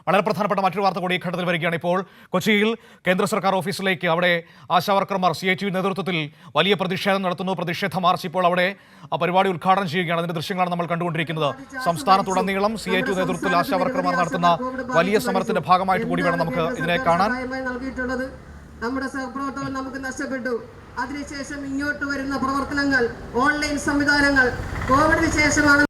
വളരെ പ്രധാനപ്പെട്ട മറ്റൊരു വാർത്ത കൂടി ഈ ഘട്ടത്തിൽ വരികയാണ്. ഇപ്പോൾ കൊച്ചിയിൽ കേന്ദ്ര സർക്കാർ ഓഫീസിലേക്ക് അവിടെ ആശാവർക്കർമാർ CITU നേതൃത്വത്തിൽ വലിയ പ്രതിഷേധം നടത്തുന്നു. പ്രതിഷേധ മാർച്ച് ഇപ്പോൾ അവിടെ പരിപാടി ഉദ്ഘാടനം ചെയ്യുകയാണ്. അതിന്റെ ദൃശ്യങ്ങളാണ് നമ്മൾ കണ്ടുകൊണ്ടിരിക്കുന്നത്. സംസ്ഥാനത്തുടനീളം CITU നേതൃത്വത്തിൽ ആശാവർക്കർമാർ നടത്തുന്ന വലിയ സമരത്തിന്റെ ഭാഗമായിട്ട് കൂടി വേണം നമുക്ക് ഇതിനെ കാണാൻ. നമ്മുടെ സഹപ്രവർത്തകർ നമുക്ക് നഷ്ടപ്പെട്ടു. അതിനുശേഷം ഇങ്ങോട്ട് വരുന്ന പ്രവർത്തനങ്ങൾ, ഓൺലൈൻ സംവിധാനങ്ങൾ കോവിഡിന് ശേഷമാണ്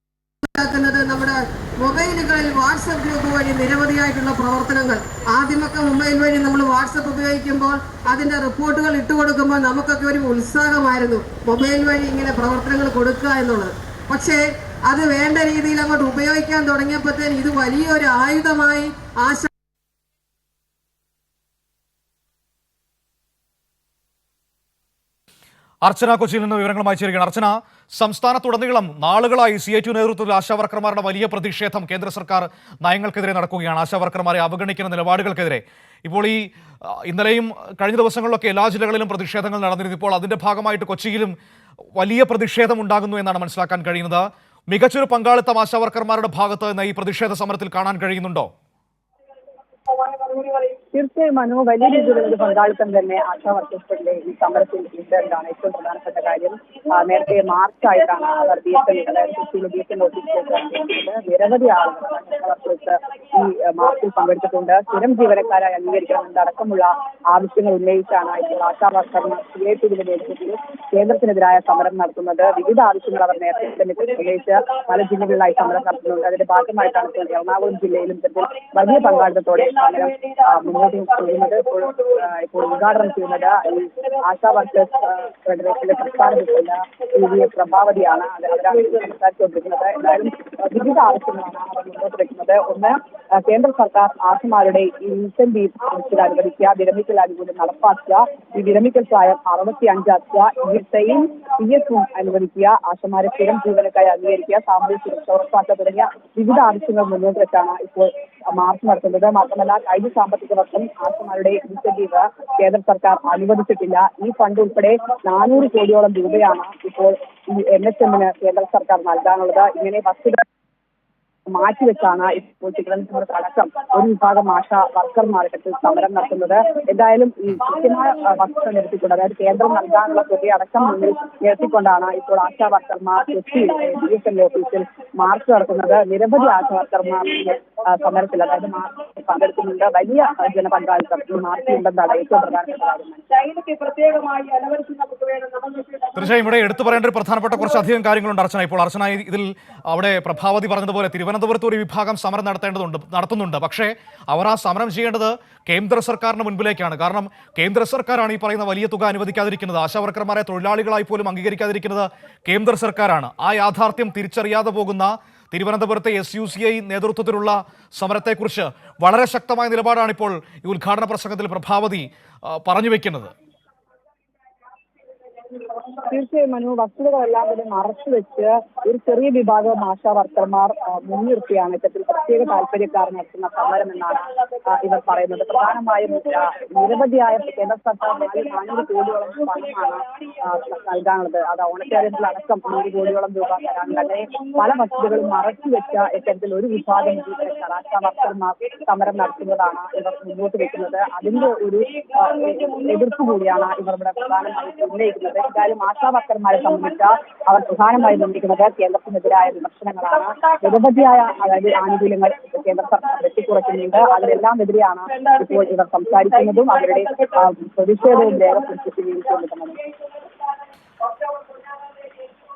നമ്മുടെ മൊബൈലുകളിൽ വാട്സപ്പ് ഗ്രൂപ്പ് വഴി നിരവധിയായിട്ടുള്ള പ്രവർത്തനങ്ങൾ. ആദ്യമൊക്കെ മൊബൈൽ വഴി നമ്മൾ വാട്സപ്പ് ഉപയോഗിക്കുമ്പോൾ അതിന്റെ റിപ്പോർട്ടുകൾ ഇട്ടുകൊടുക്കുമ്പോൾ നമുക്കൊക്കെ ഒരു ഉത്സാഹമായിരുന്നു മൊബൈൽ വഴി ഇങ്ങനെ പ്രവർത്തനങ്ങൾ കൊടുക്കുക എന്നുള്ളത്. പക്ഷേ അത് വേണ്ട രീതിയിൽ അങ്ങോട്ട് ഉപയോഗിക്കാൻ തുടങ്ങിയപ്പോഴത്തേന് ഇത് വലിയൊരു ആയുധമായി അർച്ചന കൊച്ചിയിൽ നിന്ന് വിവരങ്ങളുമായി ചേരുകയാണ്. അർച്ചന, സംസ്ഥാനത്തുടനീളം നാളുകളായി CITU നേതൃത്വത്തിൽ ആശാവർക്കർമാരുടെ വലിയ പ്രതിഷേധം കേന്ദ്ര സർക്കാർ നയങ്ങൾക്കെതിരെ നടക്കുകയാണ്. ആശാവർക്കർമാരെ അവഗണിക്കുന്ന നിലപാടുകൾക്കെതിരെ. ഇപ്പോൾ ഇന്നലെയും കഴിഞ്ഞ ദിവസങ്ങളിലൊക്കെ എല്ലാ ജില്ലകളിലും പ്രതിഷേധങ്ങൾ നടന്നിരുന്നു. ഇപ്പോൾ അതിന്റെ ഭാഗമായിട്ട് കൊച്ചിയിലും വലിയ പ്രതിഷേധം ഉണ്ടാകുന്നു എന്നാണ് മനസ്സിലാക്കാൻ കഴിയുന്നത്. മികച്ചൊരു പങ്കാളിത്തം ആശാവർക്കർമാരുടെ ഭാഗത്ത് നിന്ന് ഈ പ്രതിഷേധ സമരത്തിൽ കാണാൻ കഴിയുന്നുണ്ടോ? തീർച്ചയായും മനു, വലിയ രീതിയിലുള്ള പങ്കാളിത്തം തന്നെ ആശാ വർക്കേഴ്സിന്റെ ഈ സമരത്തിൽ ഉണ്ട് എന്നതാണ് ഏറ്റവും പ്രധാനപ്പെട്ട കാര്യം. നേരത്തെ മാർച്ചായിട്ടാണ് അവർ BSN ഓഫീസിലേക്ക് നിരവധി ആളുകൾ ആശാ വർക്കേഴ്സ് ഈ മാർച്ചിൽ പങ്കെടുത്തിട്ടുണ്ട്. സ്ഥിരം ജീവനക്കാരായി അംഗീകരിക്കണമെന്നടക്കമുള്ള ആവശ്യങ്ങൾ ഉന്നയിച്ചാണ് ഇപ്പോൾ ആശാ വർക്കർമാർ CITUവിന്റെ നേതൃത്വത്തിൽ കേന്ദ്രത്തിനെതിരായ സമരം നടത്തുന്നത്. വിവിധ ആവശ്യങ്ങൾ അവർ നേരത്തെ തന്നെ ഉന്നയിച്ച് പല ജില്ലകളിലായി സമരം നടത്തുന്നുണ്ട്. അതിന്റെ ഭാഗമായിട്ടാണ് ഇപ്പോൾ എറണാകുളം ജില്ലയിലും വലിയ പങ്കാളിത്തത്തോടെ സമരം മുന്നോട്ട് ചെയ്യുന്നത്. ഇപ്പോൾ ഉദ്ഘാടനം ചെയ്യുന്നത് ഈ ആശാ വർക്കേഴ്സ് ഫെഡറേഷന്റെ സംസ്ഥാന പ്രസിഡന്റ് പ്രഭാവതിയാണ്. അവരാണ് സംസാരിച്ചുകൊണ്ടിരിക്കുന്നത്. എന്തായാലും വിവിധ ആവശ്യങ്ങളാണ് അവർ മുന്നോട്ട് വയ്ക്കുന്നത്. ഒന്ന്, കേന്ദ്ര സർക്കാർ ആശമാരുടെ ഈ ഇൻസെന്റീവ് അനുവദിക്കുക, വിരമിക്കൽ ആനുകൂല്യം നടപ്പാക്കുക, ഈ വിരമിക്കൽ പ്രായം 65 ആക്കുക, ഇവിടെയും PF അനുവദിക്കുക, ആശമാരെ സ്ഥിരം ജീവനക്കായി അംഗീകരിക്കുക, സാമൂഹ്യ സുരക്ഷ ഉറപ്പാക്കുക തുടങ്ങിയ വിവിധ ആവശ്യങ്ങൾ മുന്നോട്ട് വെച്ചാണ് ഇപ്പോൾ മാർച്ച് നടത്തുന്നത്. മാത്രമല്ല, കഴിഞ്ഞ സാമ്പത്തിക വർഷം ആശമാരുടെ ഇൻസെന്റീവ് കേന്ദ്ര സർക്കാർ അനുവദിച്ചിട്ടില്ല. ഈ ഫണ്ട് ഉൾപ്പെടെ 400 കോടിയോളം രൂപയാണ് ഇപ്പോൾ ഈ NHMന് കേന്ദ്ര സർക്കാർ നൽകാനുള്ളത്. ഇങ്ങനെ വസ്തുത മാറ്റിവെച്ചാണ് ഇപ്പോൾ തിരുവനന്തപുരത്ത് അടക്കം ഒരു വിഭാഗം ആശാ വർക്കർമാരുടെ സമരം നടത്തുന്നത്. എന്തായാലും ഈ കൃത്യമായ വസ്തുത നിരത്തിക്കൊണ്ട്, അതായത് കേന്ദ്രം നൽകാനുള്ള തുക അടക്കം മുന്നിൽ നിർത്തിക്കൊണ്ടാണ് ഇപ്പോൾ ആശാ വർക്കർമാർ കൊച്ചിയിൽ BSN ഓഫീസിൽ മാർച്ച് നടത്തുന്നത്. നിരവധി ആശാ വർക്കർമാർ സമരത്തിൽ, അതായത് മാർച്ചിൽ പങ്കെടുക്കുന്നുണ്ട്. വലിയ ജനപങ്കാളിത്തം ഈ മാർച്ചിലുണ്ടെന്നാണ് ഏറ്റവും പ്രധാനപ്പെട്ട കാര്യം. തീർച്ചയായും ഇവിടെ എടുത്തു പറയേണ്ട ഒരു പ്രധാനപ്പെട്ട കുറച്ചധികം കാര്യങ്ങളുണ്ട് അർച്ചന. ഇപ്പോൾ അർച്ചന, ഇതിൽ അവിടെ പ്രഭാവതി പറഞ്ഞതുപോലെ തിരുവനന്തപുരത്ത് ഒരു വിഭാഗം സമരം നടത്തുന്നുണ്ട്. പക്ഷേ അവർ ആ സമരം ചെയ്യേണ്ടത് കേന്ദ്ര സർക്കാരിന് മുൻപിലേക്കാണ്. കാരണം കേന്ദ്ര സർക്കാരാണ് ഈ പറയുന്ന വലിയ തുക അനുവദിക്കാതിരിക്കുന്നത്. ആശാവർക്കർമാരെ തൊഴിലാളികളായി പോലും അംഗീകരിക്കാതിരിക്കുന്നത് കേന്ദ്ര സർക്കാരാണ്. ആ യാഥാർത്ഥ്യം തിരിച്ചറിയാതെ പോകുന്ന തിരുവനന്തപുരത്തെ SUCI നേതൃത്വത്തിലുള്ള സമരത്തെക്കുറിച്ച് വളരെ ശക്തമായ നിലപാടാണ് ഇപ്പോൾ ഈ ഉദ്ഘാടന പ്രസംഗത്തിൽ പ്രഭാവതി പറഞ്ഞു വെക്കുന്നത്. തീർച്ചയായും മനു, വസ്തുതകളെല്ലാം തന്നെ മറച്ചുവെച്ച് ഒരു ചെറിയ വിഭാഗം ആശാ വർക്കർമാർ മുൻനിർത്തിയാണ് ഇത്തരത്തിൽ പ്രത്യേക താല്പര്യക്കാർ നടത്തുന്ന സമരം എന്നാണ് ഇവർ പറയുന്നത്. പ്രധാനമായും നിരവധിയായ കേന്ദ്ര സർക്കാർ 400 കോടിയോളം പണമാണ് നൽകാനുള്ളത്. അത് ഓണക്കാര്യത്തിലടക്കം 100 കോടിയോളം രൂപ തരാനുണ്ട്. അങ്ങനെ പല വസ്തുതകളും മറച്ചുവെച്ച ഇത്തരത്തിൽ ഒരു വിഭാഗം ജീവനക്കാർ ആശാ വർക്കർമാർ സമരം നടത്തുന്നതാണ് ഇവർ മുന്നോട്ട് വെക്കുന്നത്. അതിന്റെ ഒരു എതിർപ്പ് കൂടിയാണ് ഇവർ ഇവിടെ പ്രധാനമായും ഉന്നയിക്കുന്നത്. എന്തായാലും ആശാ വർക്കർമാരെ സംബന്ധിച്ച് അവർ പ്രധാനമായും നിർമ്മിക്കുന്നത് കേന്ദ്രത്തിനെതിരായ വിമർശനങ്ങളാണ്. നിരവധിയായ, അതായത് ആനുകൂല്യങ്ങൾ കേന്ദ്ര സർക്കാർ വെട്ടിക്കുറയ്ക്കുന്നുണ്ട്. അതിനെല്ലാം എതിരെയാണ് ഇപ്പോൾ ഇവർ സംസാരിക്കുന്നതും അവരുടെ പ്രതിഷേധവും രേഖപ്പെടുത്തുകയും ചെയ്യുന്നത്.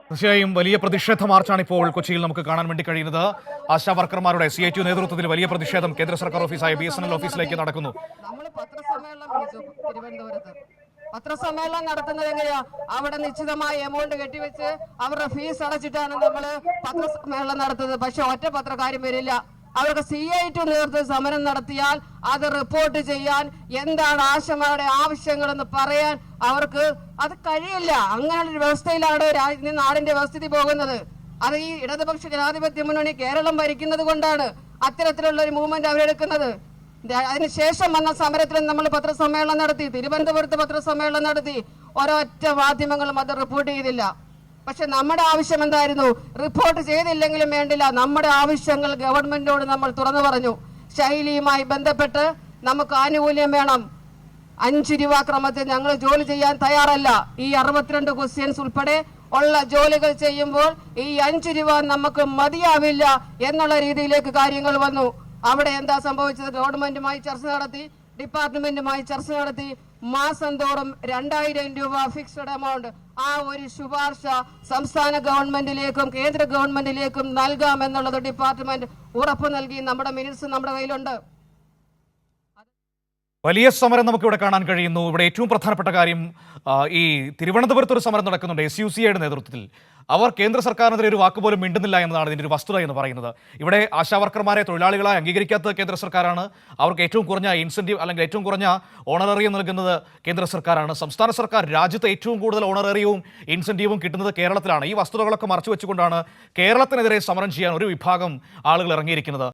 തീർച്ചയായും വലിയ പ്രതിഷേധ മാർച്ചാണ് ഇപ്പോൾ കൊച്ചിയിൽ നമുക്ക് കാണാൻ വേണ്ടി കഴിയുന്നത്. ആശാ വർക്കർമാരുടെ CITU നേതൃത്വത്തിൽ വലിയ പ്രതിഷേധം കേന്ദ്ര സർക്കാർ ഓഫീസായ BSNL ഓഫീസിലേക്ക് നടക്കുന്നു. പത്രസമ്മേളനം നടത്തുന്നത് എങ്ങനെയാ? അവിടെ നിശ്ചിതമായ എമൗണ്ട് കെട്ടിവെച്ച് അവരുടെ ഫീസ് അടച്ചിട്ടാണ് നമ്മൾ പത്രസമ്മേളനം നടത്തുന്നത്. പക്ഷെ ഒറ്റ പത്രക്കാരും വരില്ല. അവർക്ക് CITU നേതൃത്വത്തിൽ സമരം നടത്തിയാൽ അത് റിപ്പോർട്ട് ചെയ്യാൻ, എന്താണ് ആശമാരുടെ ആവശ്യങ്ങളെന്ന് പറയാൻ അവർക്ക് അത് കഴിയില്ല. അങ്ങനെയുള്ള വ്യവസ്ഥയിലാണ് നാടിന്റെ വ്യവസ്ഥിതി പോകുന്നത്. അത് ഈ ഇടതുപക്ഷ ജനാധിപത്യ മുന്നണി കേരളം ഭരിക്കുന്നത് കൊണ്ടാണ് അത്തരത്തിലുള്ള ഒരു മൂവ്മെന്റ് അവരെടുക്കുന്നത്. അതിനുശേഷം വന്ന സമരത്തിൽ നമ്മൾ പത്രസമ്മേളനം നടത്തി, തിരുവനന്തപുരത്ത് പത്രസമ്മേളനം നടത്തി. ഒരൊറ്റ മാധ്യമങ്ങളും അത് റിപ്പോർട്ട് ചെയ്തില്ല. പക്ഷെ നമ്മുടെ ആവശ്യം എന്തായിരുന്നു? റിപ്പോർട്ട് ചെയ്തില്ലെങ്കിലും വേണ്ടില്ല, നമ്മുടെ ആവശ്യങ്ങൾ ഗവൺമെന്റിനോട് നമ്മൾ തുറന്നു പറഞ്ഞു. ശൈലിയുമായി ബന്ധപ്പെട്ട് നമുക്ക് ആനുകൂല്യം വേണം. 5 രൂപ ക്രമത്തിൽ ഞങ്ങൾ ജോലി ചെയ്യാൻ തയ്യാറല്ല. ഈ 62 ക്വസ്റ്റ്യൻസ് ഉൾപ്പെടെ ഉള്ള ജോലികൾ ചെയ്യുമ്പോൾ ഈ 5 രൂപ നമുക്ക് മതിയാവില്ല എന്നുള്ള രീതിയിലേക്ക് കാര്യങ്ങൾ വന്നു. അവിടെ എന്താ സംഭവിച്ചത്? ഗവൺമെന്റുമായി ചർച്ച നടത്തി, ഡിപ്പാർട്ട്മെന്റുമായി ചർച്ച നടത്തി, മാസം തോറും 2000 രൂപ ഫിക്സഡ് എമൗണ്ട് ആ ഒരു ശുപാർശ സംസ്ഥാന ഗവൺമെന്റിലേക്കും കേന്ദ്ര ഗവൺമെന്റിലേക്കും നൽകാമെന്നുള്ളത് ഡിപ്പാർട്ട്മെന്റ് ഉറപ്പ് നൽകി. നമ്മുടെ മിനിറ്റ്സ് നമ്മുടെ കയ്യിലുണ്ട്. വലിയ സമരം നമുക്കിവിടെ കാണാൻ കഴിയുന്നു. ഇവിടെ ഏറ്റവും പ്രധാനപ്പെട്ട കാര്യം, ഈ തിരുവനന്തപുരത്ത് ഒരു സമരം നടക്കുന്നുണ്ട് SUCIയുടെ നേതൃത്വത്തിൽ. അവർ കേന്ദ്ര സർക്കാരിനെതിരെ ഒരു വാക്ക് പോലും മിണ്ടുന്നില്ല എന്നതാണ് ഇതിൻ്റെ ഒരു വസ്തുത എന്ന് പറയുന്നത്. ഇവിടെ ആശാവർക്കർമാരെ തൊഴിലാളികളായി അംഗീകരിക്കാത്ത കേന്ദ്ര സർക്കാരാണ്. അവർക്ക് ഏറ്റവും കുറഞ്ഞ ഇൻസെൻറ്റീവ് അല്ലെങ്കിൽ ഏറ്റവും കുറഞ്ഞ ഓണറേറിയം നൽകുന്നത് കേന്ദ്ര സർക്കാരാണ്. സംസ്ഥാന സർക്കാർ രാജ്യത്ത് ഏറ്റവും കൂടുതൽ ഓണറേറിയവും ഇൻസെൻറ്റീവും കിട്ടുന്നത് കേരളത്തിലാണ്. ഈ വസ്തുതകളൊക്കെ മറച്ചു വെച്ചുകൊണ്ടാണ് കേരളത്തിനെതിരെ സമരം ചെയ്യാൻ ഒരു വിഭാഗം ആളുകൾ ഇറങ്ങിയിരിക്കുന്നത്.